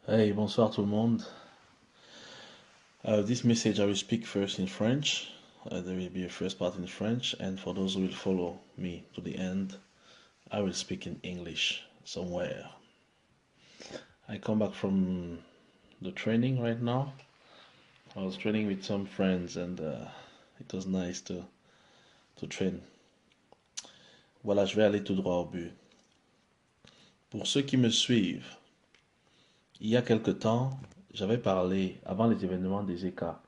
Hey, bonsoir tout le monde. This message I will speak first in French. There will be a first part in French, and for those who will follow me to the end, I will speak in English somewhere. I come back from the training right now. I was training with some friends, and it was nice to train. Voilà, je vais aller tout droit au but. Pour ceux qui me suivent, il y a quelque temps, j'avais parlé avant les événements des ECA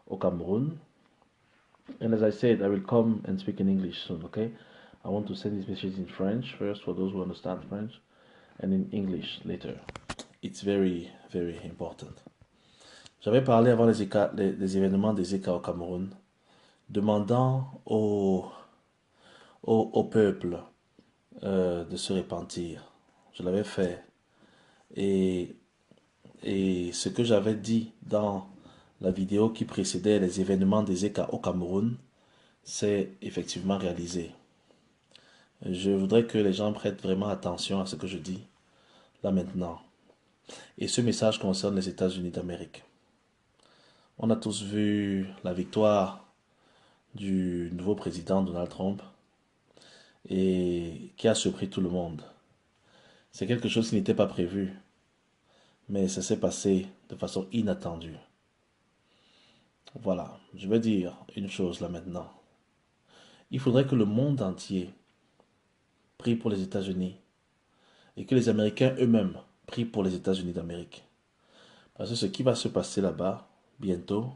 au Cameroun. And as I said, I will come and speak in English soon, okay? I want to send this message in French first for those who understand French, and in English later. It's very, very important. J'avais parlé avant les événements des ECA au Cameroun, demandant au peuple de se repentir. Je l'avais fait. Et, et ce que j'avais dit dans la vidéo qui précédait les événements des ECA au Cameroun, c'est effectivement réalisé. Je voudrais que les gens prêtent vraiment attention à ce que je dis là maintenant. Et ce message concerne les États-Unis d'Amérique. On a tous vu la victoire du nouveau président Donald Trump et qui a surpris tout le monde. C'est quelque chose qui n'était pas prévu, mais ça s'est passé de façon inattendue. Voilà, je vais dire une chose là maintenant. Il faudrait que le monde entier prie pour les États-Unis et que les Américains eux-mêmes prient pour les États-Unis d'Amérique. Parce que ce qui va se passer là-bas, bientôt,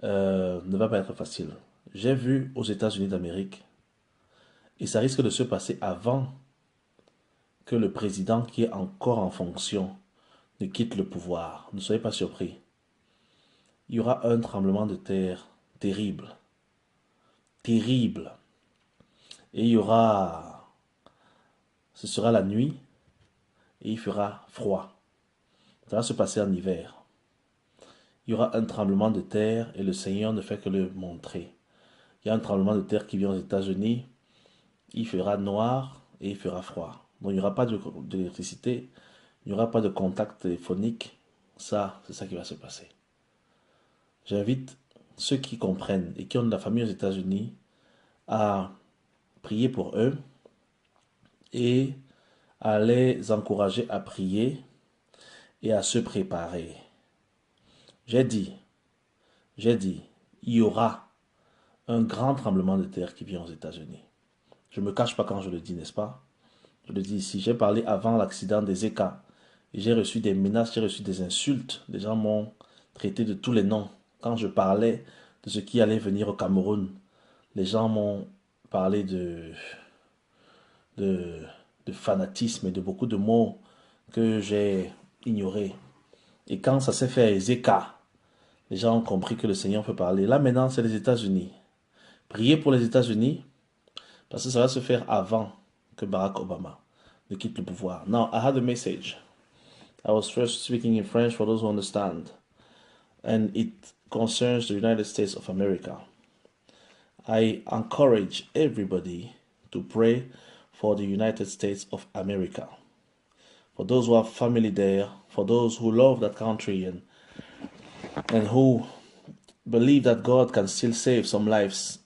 ne va pas être facile. J'ai vu aux États-Unis d'Amérique, et ça risque de se passer avant que le président qui est encore en fonction ne quitte le pouvoir. Ne soyez pas surpris. Il y aura un tremblement de terre terrible. Terrible. Et il y aura... Ce sera la nuit et il fera froid. Ça va se passer en hiver. Il y aura un tremblement de terre et le Seigneur ne fait que le montrer. Il y a un tremblement de terre qui vient aux États-Unis. Il fera noir et il fera froid. Donc il n'y aura pas d'électricité, il n'y aura pas de contact téléphonique. Ça, c'est ça qui va se passer. J'invite ceux qui comprennent et qui ont de la famille aux États-Unis à prier pour eux et à les encourager à prier et à se préparer. J'ai dit, il y aura un grand tremblement de terre qui vient aux États-Unis. Je ne me cache pas quand je le dis, n'est-ce pas? Je le dis ici, j'ai parlé avant l'accident des ECA. Et j'ai reçu des menaces, j'ai reçu des insultes. Les gens m'ont traité de tous les noms. Quand je parlais de ce qui allait venir au Cameroun, les gens m'ont parlé de, de fanatisme et de beaucoup de mots que j'ai ignorés. Et quand ça s'est fait à Ezeka, les gens ont compris que le Seigneur peut parler. Là maintenant, c'est les États-Unis. Priez pour les États-Unis, parce que ça va se faire avant que Barack Obama ne quitte le pouvoir. Now, I had a message. I was first speaking in French for those who understand. And it concerns the United States of America. I encourage everybody to pray for the United States of America. For those who have family there, for those who love that country and who believe that God can still save some lives